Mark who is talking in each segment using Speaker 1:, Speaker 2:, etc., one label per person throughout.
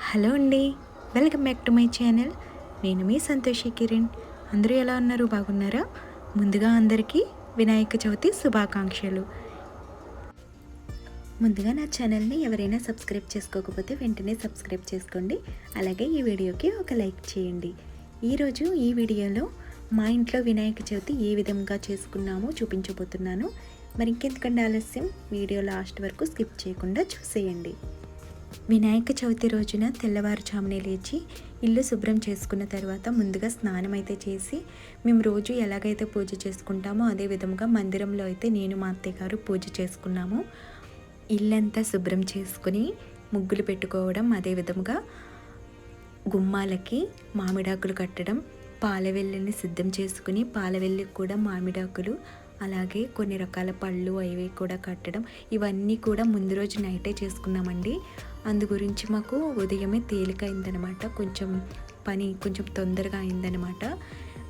Speaker 1: Hello అండి, welcome back to my channel. నేను మీ సంతోషి కిరణ్. అందరూ ఎలా ఉన్నారు? బాగున్నారా? ముందుగా అందరికీ వినాయక చవితి శుభాకాంక్షలు. ముందుగా నా ఛానల్ని ఎవరైనా సబ్స్క్రైబ్ చేసుకోకపోతే వెంటనే సబ్స్క్రైబ్ చేసుకోండి. అలాగే ఈ వీడియోకి ఒక లైక్ చేయండి. ఈరోజు ఈ వీడియోలో మా ఇంట్లో వినాయక చవితి ఏ విధంగా చేసుకున్నామో చూపించబోతున్నాను. మరి ఇంకెందుకంటే ఆలస్యం, వీడియో లాస్ట్ వరకు స్కిప్ చేయకుండా చూసేయండి. వినాయక చవితి రోజున తెల్లవారుజామునే లేచి ఇల్లు శుభ్రం చేసుకున్న తర్వాత ముందుగా స్నానం అయితే చేసి, మేము రోజు ఎలాగైతే పూజ చేసుకుంటామో అదే విధంగా మందిరంలో అయితే నేను మా అత్తయ్య గారు పూజ చేసుకున్నాము. ఇల్లంతా శుభ్రం చేసుకుని ముగ్గులు పెట్టుకోవడం, అదే విధంగా గుమ్మాలకి మామిడాకులు కట్టడం, పాలవెల్లిని సిద్ధం చేసుకుని పాలవెల్లికి కూడా మామిడాకులు, అలాగే కొన్ని రకాల పళ్ళు అవి కూడా కట్టడం, ఇవన్నీ కూడా ముందు రోజు నైటే చేసుకున్నామండి. అందు గురించి మాకు ఉదయమే తేలిక అయిందనమాట. పని కొంచెం తొందరగా అయిందనమాట.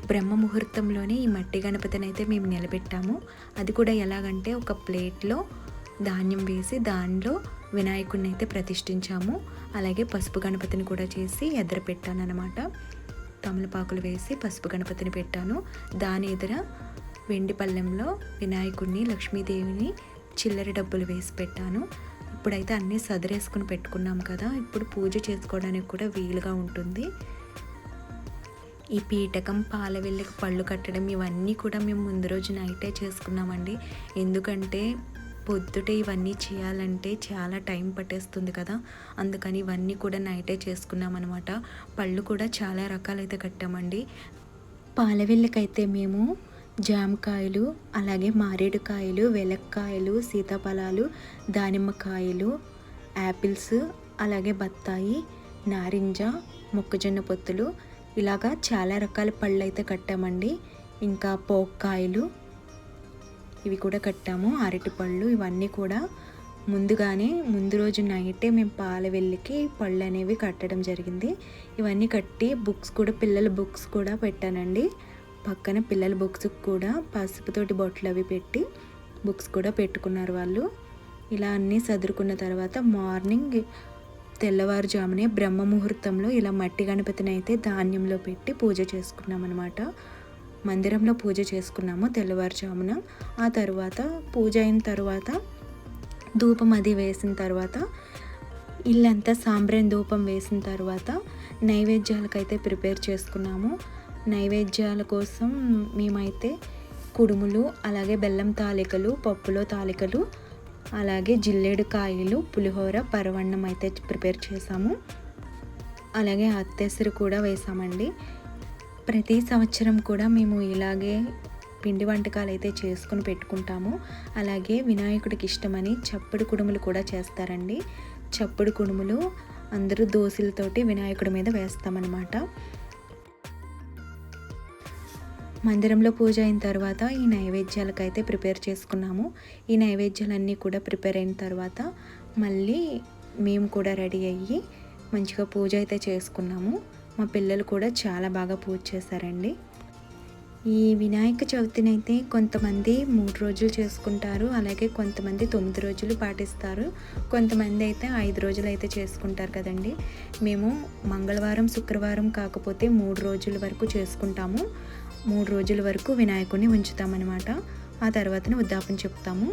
Speaker 1: బ్రహ్మ ముహూర్తంలోనే ఈ మట్టి గణపతిని అయితే మేము నిలబెట్టాము. అది కూడా ఎలాగంటే ఒక ప్లేట్లో ధాన్యం వేసి దానిలో వినాయకుడిని అయితే ప్రతిష్ఠించాము. అలాగే పసుపు గణపతిని కూడా చేసి ఎదురు పెట్టాను అనమాట. తమలపాకులు వేసి పసుపు గణపతిని పెట్టాను. దాని ఎదుర వెండి పళ్ళెంలో వినాయకుడిని, లక్ష్మీదేవిని చిల్లర డబ్బులు వేసి పెట్టాను. ఇప్పుడైతే అన్నీ సదిరేసుకుని పెట్టుకున్నాం కదా, ఇప్పుడు పూజ చేసుకోవడానికి కూడా వీలుగా ఉంటుంది. ఈ పీఠకం, పాలవెల్లికి పళ్ళు కట్టడం ఇవన్నీ కూడా మేము ముందు రోజు నైటే చేసుకున్నామండి. ఎందుకంటే పొద్దుటే ఇవన్నీ చేయాలంటే చాలా టైం పట్టేస్తుంది కదా, అందుకని ఇవన్నీ కూడా నైటే చేసుకున్నాం అనమాట. పళ్ళు కూడా చాలా రకాలైతే కట్టామండి. పాలవెల్లికైతే మేము జామకాయలు, అలాగే మారేడుకాయలు, వెలక్కాయలు, సీతాఫలాలు, దానిమ్మకాయలు, యాపిల్స్, అలాగే బత్తాయి, నారింజ, మొక్కజొన్న పొత్తులు, ఇలాగా చాలా రకాల పళ్ళు అయితే కట్టామండి. ఇంకా పోక్కాయలు ఇవి కూడా కట్టాము. అరటిపళ్ళు ఇవన్నీ కూడా ముందు రోజు నైటే మేము పాలవెల్లికి పళ్ళు అనేవి కట్టడం జరిగింది. ఇవన్నీ కట్టి పిల్లల బుక్స్ కూడా పెట్టానండి. పక్కన పిల్లల బుక్స్ కూడా పసుపుతోటి బొట్లు అవి పెట్టి బుక్స్ కూడా పెట్టుకున్నారు వాళ్ళు. ఇలా అన్నీ సదురుకున్న తర్వాత మార్నింగ్ తెల్లవారుజామునే బ్రహ్మ ముహూర్తంలో ఇలా మట్టి గణపతిని అయితే ధాన్యంలో పెట్టి పూజ చేసుకున్నాం అనమాట. మందిరంలో పూజ చేసుకున్నాము తెల్లవారుజామున. ఆ తర్వాత పూజ అయిన తర్వాత ధూపం అది వేసిన తర్వాత ఇల్లంతా సాంబ్రాణి ధూపం వేసిన తర్వాత నైవేద్యాలకైతే ప్రిపేర్ చేసుకున్నాము. నైవేద్యాల కోసం మేమైతే కుడుములు, అలాగే బెల్లం తాలికలు, పప్పులో తాలికలు, అలాగే జిల్లేడు కాయలు, పులిహోర, పరవన్నం అయితే ప్రిపేర్ చేసాము. అలాగే అత్తెసరు కూడా వేసామండి. ప్రతి సంవత్సరం కూడా మేము ఇలాగే పిండి వంటకాలు అయితే చేసుకుని పెట్టుకుంటాము. అలాగే వినాయకుడికి ఇష్టమని చప్పుడు కుడుములు కూడా చేస్తారండి. చప్పుడు కుడుములు అందరూ దోశలతోటి వినాయకుడి మీద వేస్తామన్నమాట. మందిరంలో పూజ అయిన తర్వాత ఈ నైవేద్యాలకైతే ప్రిపేర్ చేసుకున్నాము. ఈ నైవేద్యాలన్నీ కూడా ప్రిపేర్ అయిన తర్వాత మళ్ళీ మేము కూడా రెడీ అయ్యి మంచిగా పూజ అయితే చేసుకున్నాము. మా పిల్లలు కూడా చాలా బాగా పూజ చేశారండి. ఈ వినాయక చవితిని అయితే కొంతమంది 3 రోజులు చేసుకుంటారు, అలాగే కొంతమంది 9 రోజులు పాటిస్తారు, కొంతమంది అయితే 5 రోజులు అయితే చేసుకుంటారు కదండి. మేము మంగళవారం, శుక్రవారం కాకపోతే 3 రోజుల వరకు చేసుకుంటాము. 3 రోజుల వరకు వినాయకుడిని ఉంచుతామన్నమాట. ఆ తర్వాతనే ఉద్దాపన చెప్తాము.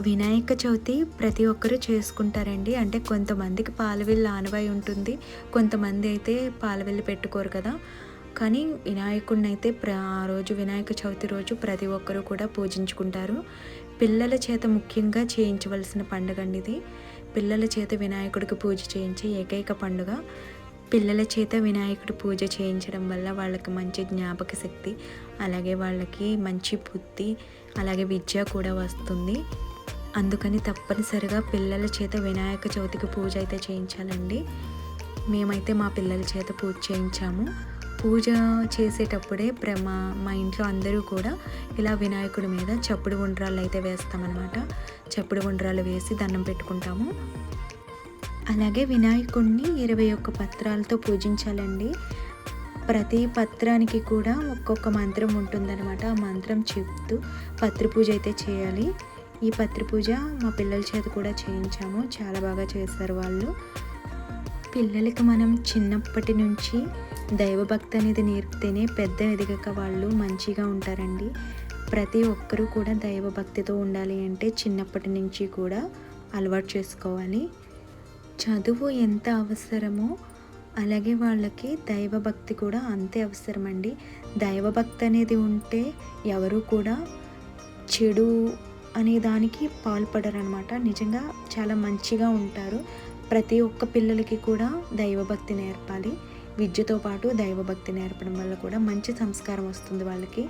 Speaker 1: వినాయక చవితి ప్రతి ఒక్కరూ చేసుకుంటారండి. అంటే కొంతమందికి పాలవెల్లి ఆనవాయి ఉంటుంది, కొంతమంది అయితే పాలవెల్లి పెట్టుకోరు కదా. కానీ వినాయకుడిని అయితే ఆ రోజు వినాయక చవితి రోజు ప్రతి ఒక్కరూ కూడా పూజించుకుంటారు. పిల్లల చేత ముఖ్యంగా చేయించవలసిన పండుగ అండి ఇది. పిల్లల చేత వినాయకుడికి పూజ చేయించే ఏకైక పండుగ. పిల్లల చేత వినాయకుడి పూజ చేయించడం వల్ల వాళ్ళకి మంచి జ్ఞాపక శక్తి, అలాగే వాళ్ళకి మంచి బుద్ధి, అలాగే విద్య కూడా వస్తుంది. అందుకని తప్పనిసరిగా పిల్లల చేత వినాయక చవితికి పూజ అయితే చేయించాలండి. మేమైతే మా పిల్లల చేత పూజ చేయించాము. పూజ చేసేటప్పుడే మా ఇంట్లో అందరూ కూడా ఇలా వినాయకుడి మీద చప్పుడు ఉండ్రాళ్ళు అయితే వేస్తామన్నమాట. చప్పుడు ఉండ్రాళ్ళు వేసి దండం పెట్టుకుంటాము. అలాగే వినాయకుడిని 21 పత్రాలతో పూజించాలండి. ప్రతి పత్రానికి కూడా ఒక్కొక్క మంత్రం ఉంటుందన్నమాట. ఆ మంత్రం చెప్తూ పత్రి పూజ అయితే చేయాలి. ఈ పత్రి పూజ మా పిల్లల చేత కూడా చేయించాము. చాలా బాగా చేశారు వాళ్ళు. పిల్లలకి మనం చిన్నప్పటి నుంచి దైవభక్తి అనేది నేర్పితేనే పెద్ద ఎదిగాక వాళ్ళు మంచిగా ఉంటారండి. ప్రతి ఒక్కరూ కూడా దైవభక్తితో ఉండాలి అంటే చిన్నప్పటి నుంచి కూడా అలవాటు చేసుకోవాలి. చదువు ఎంత అవసరమో అలాగే వాళ్ళకి దైవభక్తి కూడా అంతే అవసరమండి. దైవభక్తి అనేది ఉంటే ఎవరు కూడా చెడు అనే దానికి పాల్పడరనమాట. నిజంగా చాలా మంచిగా ఉంటారు. ప్రతి ఒక్క పిల్లలకి కూడా దైవభక్తి నేర్పాలి. విద్యతో పాటు దైవభక్తి నేర్పడం వల్ల కూడా మంచి సంస్కారం వస్తుంది వాళ్ళకి.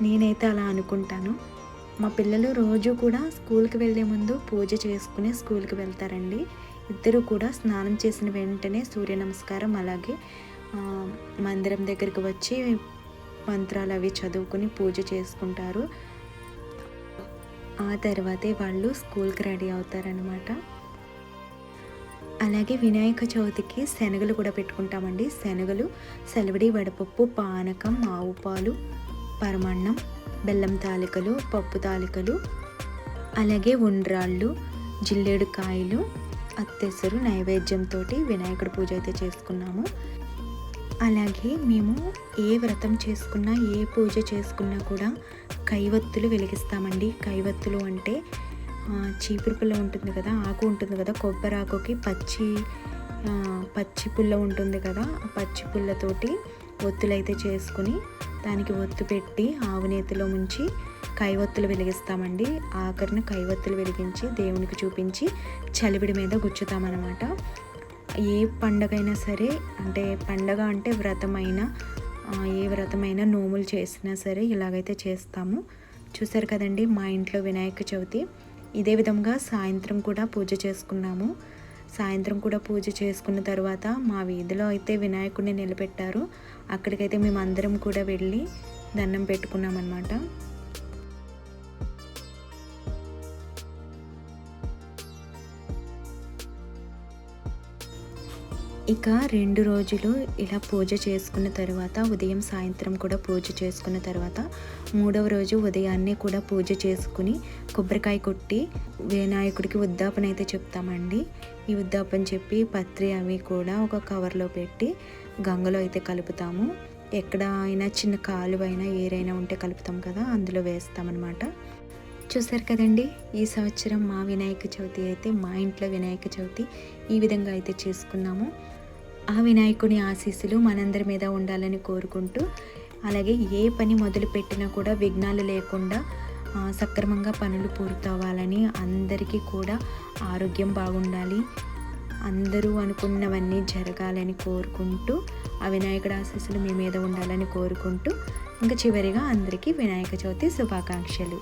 Speaker 1: నేనైతే అలా అనుకుంటాను. మా పిల్లలు రోజు కూడా స్కూల్కి వెళ్ళే ముందు పూజ చేసుకుని స్కూల్కి వెళ్తారండి. ఇద్దరు కూడా స్నానం చేసిన వెంటనే సూర్య నమస్కారం అలాగే మందిరం దగ్గరికి వచ్చి మంత్రాలు అవి చదువుకుని పూజ చేసుకుంటారు. ఆ తర్వాతే వాళ్ళు స్కూల్కి రెడీ అవుతారనమాట. అలాగే వినాయక చవితికి శనగలు కూడా పెట్టుకుంటామండి. శనగలు, సెలవిడి, వడపప్పు, పానకం, ఆవు పాలు, పరమాన్నం, బెల్లం తాలికలు, పప్పు తాలికలు, అలాగే ఉండ్రాళ్ళు, జిల్లేడు కాయలు, అత్తెసరు నైవేద్యంతో వినాయకుడి పూజ అయితే చేసుకున్నాము. అలాగే మేము ఏ వ్రతం చేసుకున్నా ఏ పూజ చేసుకున్నా కూడా కైవత్తులు వెలిగిస్తామండి. కైవత్తులు అంటే చీపురు పుల్ల ఉంటుంది కదా, ఆకు ఉంటుంది కదా, కొబ్బరి ఆకుకి పచ్చి పుల్ల ఉంటుంది కదా, ఆ పచ్చి పుల్లతోటి ఒత్తులు అయితే చేసుకుని దానికి ఒత్తు పెట్టి ఆవు నేతిలో ముంచి కైవత్తులు వెలిగిస్తామండి. ఆఖరిన కైవత్తులు వెలిగించి దేవునికి చూపించి చలివిడి మీద గుచ్చుతామన్నమాట. ఏ పండగైనా సరే, అంటే పండగ అంటే వ్రతమైనా ఏ వ్రతమైనా నోములు చేసినా సరే ఇలాగైతే చేస్తాము. చూసారు కదండి మా ఇంట్లో వినాయక చవితి. ఇదే విధంగా సాయంత్రం కూడా పూజ చేసుకున్నాము. సాయంత్రం కూడా పూజ చేసుకున్న తర్వాత మా వీధిలో అయితే వినాయకుడిని నిలబెట్టారు. అక్కడికైతే మేము అందరం కూడా వెళ్ళి దండం పెట్టుకున్నాం అన్నమాట. ఇక 2 రోజులు ఇలా పూజ చేసుకున్న తర్వాత ఉదయం సాయంత్రం కూడా పూజ చేసుకున్న తర్వాత 3వ రోజు ఉదయాన్నే కూడా పూజ చేసుకుని కొబ్బరికాయ కొట్టి వినాయకుడికి ఉద్దాపన అయితే చెప్తామండి. ఈ ఉద్దాపన చెప్పి పత్రి అవి కూడా ఒక కవర్లో పెట్టి గంగలో అయితే కలుపుతాము. ఎక్కడ అయినా చిన్న కాలువైనా ఏరైనా ఉంటే కలుపుతాం కదా, అందులో వేస్తామన్నమాట. చూసారు కదండి, ఈ సంవత్సరం మా వినాయక చవితి అయితే మా ఇంట్లో వినాయక చవితి ఈ విధంగా అయితే చేసుకున్నాము. ఆ వినాయకుని ఆశీస్సులు మనందరి మీద ఉండాలని కోరుకుంటూ, అలాగే ఏ పని మొదలు పెట్టినా కూడా విఘ్నాలు లేకుండా సక్రమంగా పనులు పూర్తవ్వాలని, అందరికీ కూడా ఆరోగ్యం బాగుండాలి, అందరూ అనుకున్నవన్నీ జరగాలని కోరుకుంటూ, ఆ వినాయకుడి ఆశీస్సులు మీ మీద ఉండాలని కోరుకుంటూ, ఇంకా చివరిగా అందరికీ వినాయక చవితి శుభాకాంక్షలు.